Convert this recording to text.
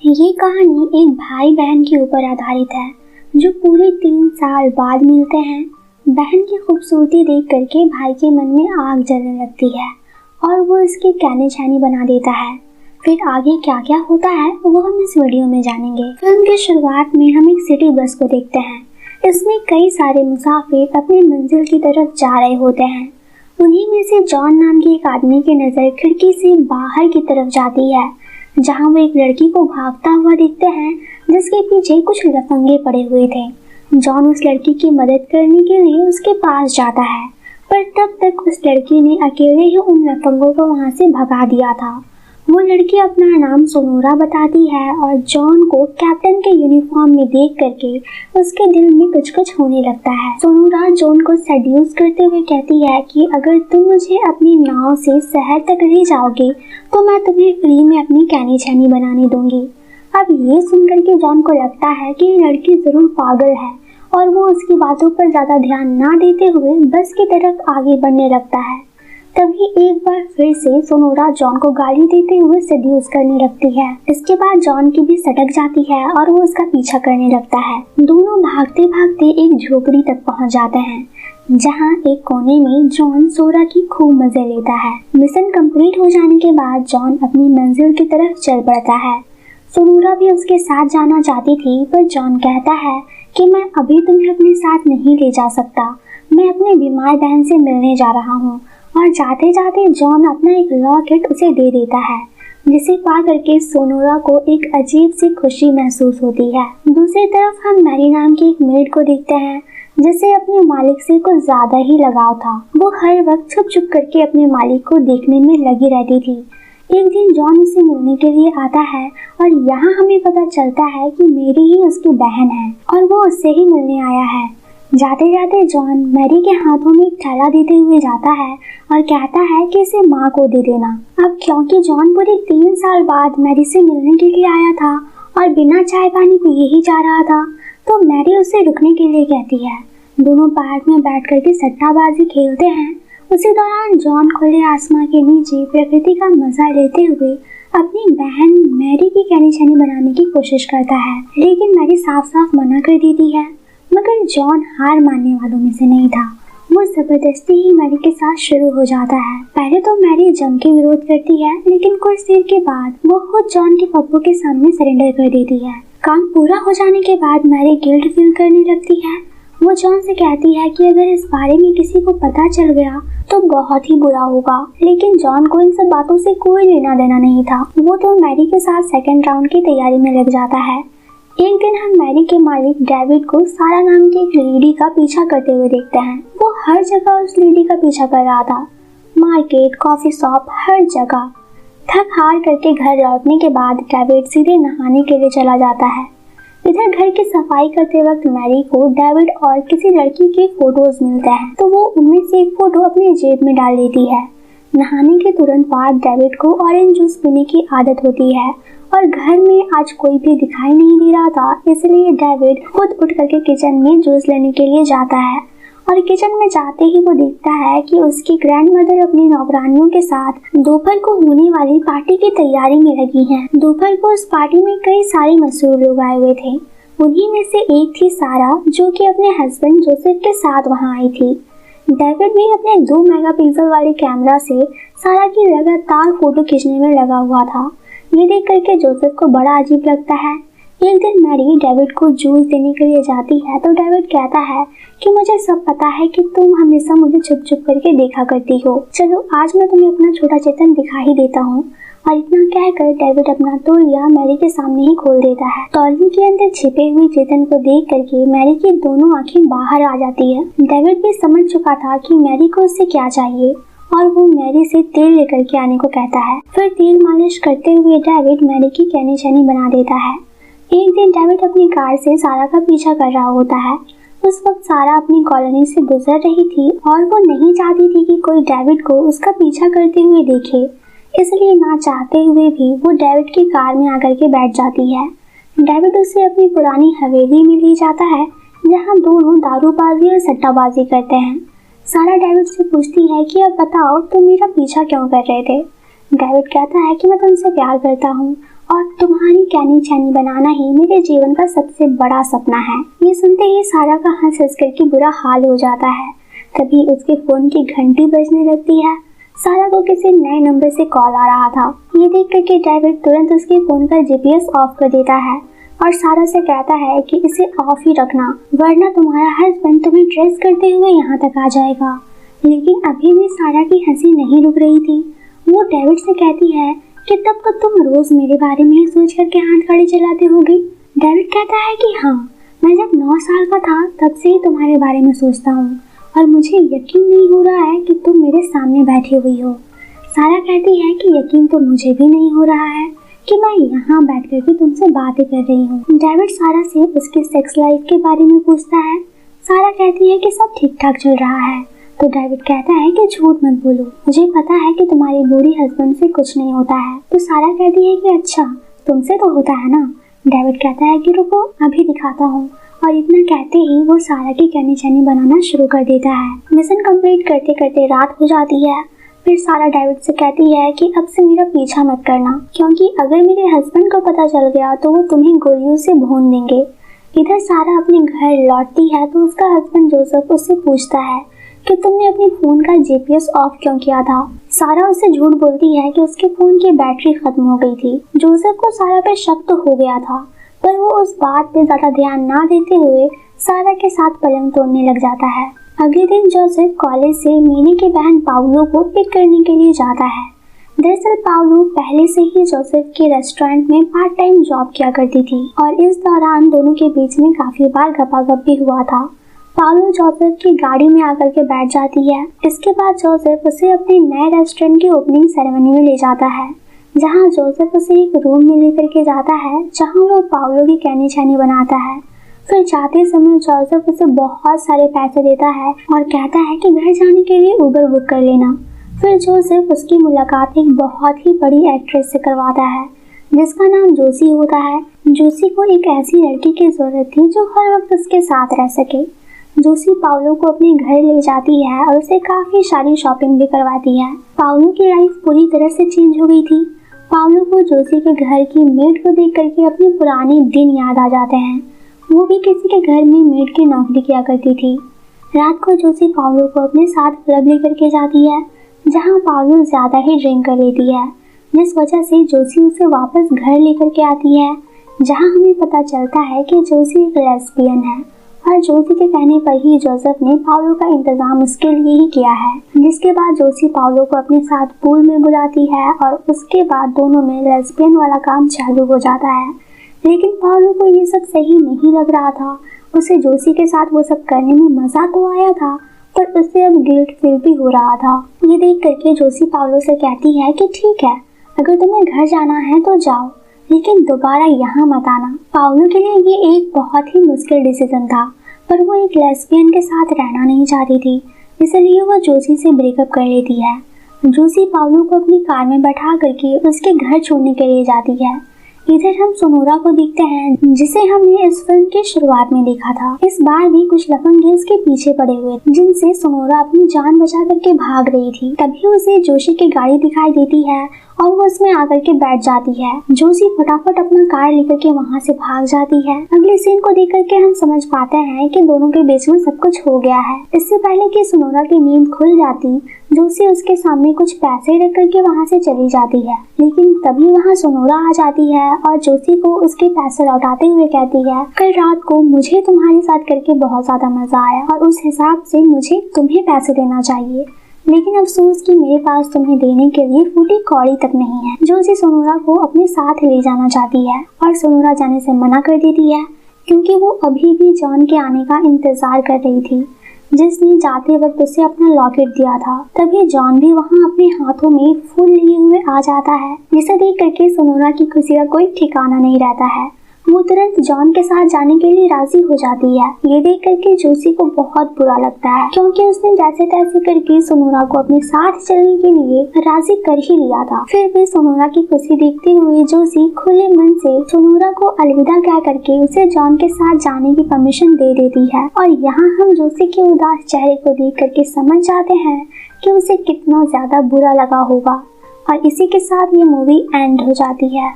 ये कहानी एक भाई बहन के ऊपर आधारित है जो पूरे 3 साल बाद मिलते हैं। बहन की खूबसूरती देख करके भाई के मन में आग जलने लगती है और वो इसकी कहने छानी बना देता है। फिर आगे क्या क्या होता है वो हम इस वीडियो में जानेंगे। फिल्म की शुरुआत में हम एक सिटी बस को देखते हैं। इसमें कई सारे मुसाफिर अपनी मंजिल की तरफ जा रहे होते हैं। उन्हीं में से जॉन नाम के एक आदमी की नजर खिड़की से बाहर की तरफ जाती है, जहां वो एक लड़की को भागता हुआ देखते हैं जिसके पीछे कुछ लफंगे पड़े हुए थे। जॉन उस लड़की की मदद करने के लिए उसके पास जाता है, पर तब तक उस लड़की ने अकेले ही उन लफंगों को वहां से भगा दिया था। वो लड़की अपना नाम सोनोरा बताती है और जॉन को कैप्टन के यूनिफॉर्म में देख करके उसके दिल में कुछ कुछ होने लगता है। सोनोरा जॉन को सेड्यूस करते हुए कहती है कि अगर तुम मुझे अपनी नाव से शहर तक ले जाओगे तो मैं तुम्हें फ्री में अपनी कहनी छानी बनाने दूंगी। अब ये सुनकर के जॉन को लगता है कि ये लड़की जरूर पागल है और वो उसकी बातों पर ज्यादा ध्यान ना देते हुए बस की तरफ आगे बढ़ने लगता है। तभी एक बार फिर से सोनोरा जॉन को गाली देते हुए सेड्यूस करने लगती है। इसके बाद जॉन की भी सटक जाती है और वो उसका पीछा करने लगता है। दोनों भागते भागते एक झोपड़ी तक पहुंच जाते हैं, जहां एक कोने में जॉन सोरा की खूब मजे लेता है। मिशन कंप्लीट हो जाने के बाद जॉन अपनी मंजिल की तरफ चल पड़ता है। सोनोरा भी उसके साथ जाना चाहती थी, पर जॉन कहता है कि मैं अभी तुम्हें अपने साथ नहीं ले जा सकता, मैं अपने बीमार बहन से मिलने जा रहा हूँ। और जाते जाते जॉन अपना एक लॉकेट उसे दे देता है, जिसे पा करके सोनोरा को एक अजीब सी खुशी महसूस होती है। दूसरी तरफ हम मैरी नाम की एक मेड को देखते हैं जिसे अपने मालिक से कुछ ज्यादा ही लगाव था। वो हर वक्त छुप छुप करके अपने मालिक को देखने में लगी रहती थी। एक दिन जॉन उसे मिलने के लिए आता है और यहाँ हमें पता चलता है कि मेरी ही उसकी बहन है और वो उससे ही मिलने आया है। जाते जाते जॉन मैरी के हाथों में एक थैला देते हुए जाता है और कहता है कि इसे माँ को दे देना। अब क्योंकि जॉन पूरे 3 साल बाद मैरी से मिलने के लिए आया था और बिना चाय पानी पिए ही जा रहा था, तो मैरी उसे रुकने के लिए कहती है। दोनों पार्क में बैठ करके सट्टाबाजी खेलते हैं। उसी दौरान जॉन खुले आसमां के नीचे प्रकृति का मजा लेते हुए अपनी बहन मैरी की कहनी छानी बनाने की कोशिश करता है, लेकिन मैरी साफ साफ मना कर देती है। मगर जॉन हार मानने वालों में से नहीं था। वो जबरदस्ती ही मैरी के साथ शुरू हो जाता है। पहले तो मैरी जम के विरोध करती है, लेकिन कुछ देर के बाद वो खुद जॉन के पप्पू के सामने सरेंडर कर देती है। काम पूरा हो जाने के बाद मैरी गिल्ट फील करने लगती है। वो जॉन से कहती है कि अगर इस बारे में किसी को पता चल गया तो बहुत ही बुरा होगा, लेकिन जॉन को इन सब बातों से कोई लेना देना नहीं था। वो तो मैरी के साथ सेकेंड राउंड की तैयारी में लग जाता है। एक दिन हम मैरी के मालिक डेविड को सारा नाम की एक लेडी का पीछा करते हुए देखते हैं। वो हर जगह उस लेडी का पीछा कर रहा था, मार्केट, कॉफी शॉप, हर जगह। थक हार करके घर लौटने के बाद डेविड सीधे नहाने के लिए चला जाता है। इधर घर की सफाई करते वक्त मैरी को डेविड और किसी लड़की के फोटोज मिलते हैं, तो वो उनमें से एक फोटो अपनी जेब में डाल लेती है। नहाने के तुरंत बाद डेविड को ऑरेंज जूस पीने की आदत होती है और घर में आज कोई भी दिखाई नहीं दे रहा था, इसलिए डेविड खुद उठ करके किचन में जूस लेने के लिए जाता है। और किचन में जाते ही वो देखता है कि उसकी ग्रैंडमदर अपनी नौकरानियों के साथ दोपहर को होने वाली पार्टी की तैयारी में लगी हैं। दोपहर को उस पार्टी में कई सारे मशहूर लोग आए हुए थे। उन्हीं में से एक थी सारा, जो कि अपने हस्बैंड जोसेफ के साथ वहाँ आई थी। डेविड भी अपने 2 मेगापिक्सल वाले कैमरा से सारा की लगातार फोटो खींचने में लगा हुआ था। ये देख करके जोसेफ को बड़ा अजीब लगता है। एक दिन मैरी डेविड को जूस देने के लिए जाती है, तो डेविड कहता है कि मुझे सब पता है कि तुम हमेशा मुझे छुप छुप करके देखा करती हो। चलो आज मैं तुम्हें अपना छोटा चेतन दिखा ही देता हूँ। और इतना कहकर डेविड अपना तौलिया मैरी के सामने ही खोल देता है। तौलिए के अंदर छिपे हुए चेतन को देख करके मैरी की दोनों आंखें बाहर आ जाती है। डेविड भी समझ चुका था कि मैरी को उससे क्या चाहिए और वो मैरी से तेल लेकर के आने को कहता है। फिर तेल मालिश करते हुए डेविड मैरी की कहनी छानी बना देता है। एक दिन डेविड अपनी कार से सारा का पीछा कर रहा होता है। उस वक्त सारा अपनी कॉलोनी से गुजर रही थी और वो नहीं चाहती थी कि कोई डेविड को उसका पीछा करते हुए देखे, इसलिए ना चाहते हुए भी वो डेविड की कार में आकर के बैठ जाती है। डेविड उसे अपनी पुरानी हवेली में ले जाता है, जहाँ दोनों दारूबाजी और सट्टाबाजी करते हैं। सारा डेविड से पूछती है कि अब बताओ तुम मेरा पीछा क्यों कर रहे थे। डेविड कहता है कि मैं तुमसे प्यार करता हूँ और तुम्हारी कहनी चैनी बनाना ही मेरे जीवन का सबसे बड़ा सपना है। ये सुनते ही सारा का हंस हंस करके बुरा हाल हो जाता है। तभी उसके फोन की घंटी बजने लगती है। सारा को किसी नए नंबर से कॉल आ रहा था। ये देख करके ड्राइवर तुरंत उसके फोन का GPS ऑफ कर देता है और सारा से कहता है कि इसे ऑफ ही रखना, वरना तुम्हारा हस्बैंड तुम्हें ट्रेस करते हुए यहाँ तक आ जाएगा। लेकिन अभी भी सारा की हंसी नहीं रुक रही थी। वो डेविड से कहती है कि तब तक तुम रोज मेरे बारे में ही सोच करके हाथ गाड़ी चलाते होगी। डेविड कहता है कि हाँ, मैं जब 9 साल का था तब से ही तुम्हारे बारे में सोचता हूँ और मुझे यकीन नहीं हो रहा है कि तुम मेरे सामने बैठी हुई हो। सारा कहती है कि यकीन तो मुझे भी नहीं हो रहा है कि मैं यहाँ बैठ कर के तुमसे बातें कर रही हूँ। डेविड सारा से उसकी सेक्स लाइफ के बारे में पूछता है। सारा कहती है कि सब ठीक ठाक चल रहा है। तो डेविड कहता है कि झूठ मत बोलो, मुझे पता है कि तुम्हारे बूढ़े हस्बैंड से कुछ नहीं होता है। तो सारा कहती है कि अच्छा, तुमसे तो होता है ना। डेविड कहता है कि रुको, अभी दिखाता हूँ। और इतना कहते ही वो सारा की कहनी चैनी बनाना शुरू कर देता है। मिशन कंप्लीट करते करते रात हो जाती है। फिर सारा डेविड से कहती है कि अब से मेरा पीछा मत करना, क्योंकि अगर मेरे हस्बैंड को पता चल गया तो वो तुम्हें गोलियों से भून देंगे। इधर सारा अपने घर लौटती है तो उसका हस्बैंड जोसेफ उससे पूछता है कि तुमने अपने फोन का GPS ऑफ क्यों किया था। सारा उससे झूठ बोलती है कि उसके फोन की बैटरी खत्म हो गई थी। जोसेफ को सारा पे शक तो हो गया था, पर वो उस बात पे ज्यादा ध्यान ना देते हुए सारा के साथ पलंग तोड़ने लग जाता है। अगले दिन जोसेफ कॉलेज से मीनी की बहन पाउलो को पिक करने के लिए जाता है। दरअसल पाउलो पहले से ही जोसेफ के रेस्टोरेंट में पार्ट टाइम जॉब किया करती थी और इस दौरान दोनों के बीच में काफी बार गपागप भी हुआ था। पाउलो जोसेफ की गाड़ी में आकर के बैठ जाती है। इसके बाद जोसेफ उसे अपने नए रेस्टोरेंट की ओपनिंग सेरेमनी में ले जाता है, जहाँ जोसेफ उसे एक रूम में लेकर के जाता है, जहाँ वो पाउलो की कहनी चैनी बनाता है। फिर जाते समय जोसेफ उसे बहुत सारे पैसे देता है और कहता है कि घर जाने के लिए उबर बुक कर लेना। फिर जोसेफ उसकी मुलाकात एक बहुत ही बड़ी एक्ट्रेस से करवाता है, जिसका नाम जोसी होता है। जोसी को एक ऐसी लड़की की जरूरत थी जो हर वक्त उसके साथ रह सके। जोसी पाउलो को अपने घर ले जाती है और उसे काफी सारी शॉपिंग भी करवाती है। पाउलो की लाइफ पूरी तरह से चेंज हो गई थी। पाउलो को जोसी के घर की मेड को देख करके अपने पुराने दिन याद आ जाते हैं। वो भी किसी के घर में मेड की नौकरी किया करती थी। रात को जोसी पाउलो को अपने साथ क्लब लेकर के जाती है, जहाँ पाउलो ज्यादा ही ड्रिंक कर लेती है, जिस वजह से जोसी उसे वापस घर लेकर के आती है, जहाँ हमें पता चलता है कि जोसी एक लेस्बियन है और जोसी के कहने पर ही जोसेफ ने पाउलो का इंतजाम उसके लिए ही किया है। जिसके बाद जोसी पाउलो को अपने साथ पूल में बुलाती है और उसके बाद दोनों में लेस्बियन वाला काम चालू हो जाता है। लेकिन पाउलो को ये सब सही नहीं लग रहा था। उसे जोसी के साथ वो सब करने में मजा तो आया था, पर उसे अब गिल्ट फील भी हो रहा था। ये देख करके जोसी पाउलो से कहती है कि ठीक है, अगर तुम्हें घर जाना है तो जाओ, लेकिन दोबारा यहाँ मत आना। पाउलो के लिए ये एक बहुत ही मुश्किल डिसीजन था, पर वो एक लेस्बियन के साथ रहना नहीं चाहती थी, इसलिए वो जोसी से ब्रेकअप कर लेती है। जोसी पाउलो को अपनी कार में बैठा करके उसके घर छोड़ने के लिए जाती है। इधर हम सोनोरा को देखते हैं, जिसे हमने इस फिल्म की शुरुआत में देखा था। इस बार भी कुछ लफंगे उसके पीछे पड़े हुए, जिनसे सोनोरा अपनी जान बचा करके भाग रही थी। तभी उसे जोशी की गाड़ी दिखाई देती है और वो उसमें आकर के बैठ जाती है। जोशी फटाफट अपना कार लेकर के वहाँ से भाग जाती है। अगले सीन को देख करके हम समझ पाते हैं कि दोनों के बीच में सब कुछ हो गया है। इससे पहले कि सोनोरा की नींद खुल जाती, जोशी उसके सामने कुछ पैसे रख करके वहाँ से चली जाती है। लेकिन तभी वहाँ सोनोरा आ जाती है और जोशी को उसके पैसे लौटाते हुए कहती है, कल रात को मुझे तुम्हारे साथ करके बहुत ज्यादा मजा आया और उस हिसाब से मुझे तुम्हें पैसे देना चाहिए, लेकिन अफसोस कि मेरे पास तुम्हें देने के लिए फूटी कौड़ी तक नहीं है। जोशी सोनोरा को अपने साथ ले जाना चाहती है और सोनोरा जाने से मना कर देती है, क्योंकि वो अभी भी जॉन के आने का इंतजार कर रही थी, जिसने जाते वक्त उसे अपना लॉकेट दिया था। तभी जॉन भी वहाँ अपने हाथों में फूल लिए हुए आ जाता है, जिसे देख करके सोनोरा की खुशी का कोई ठिकाना नहीं रहता है। वो तुरंत जॉन के साथ जाने के लिए राजी हो जाती है। ये देख करके जोशी को बहुत बुरा लगता है, क्योंकि उसने जैसे तैसे करके सोनोरा को अपने साथ चलने के लिए राजी कर ही लिया था। फिर भी सोनोरा की खुशी देखते हुए जोशी खुले मन से सोनोरा को अलविदा कह करके उसे जॉन के साथ जाने की परमिशन दे देती है। और यहाँ हम जोशी के उदास चेहरे को देख करके समझ जाते हैं कि उसे कितना ज्यादा बुरा लगा होगा। और इसी के साथ ये मूवी एंड हो जाती है।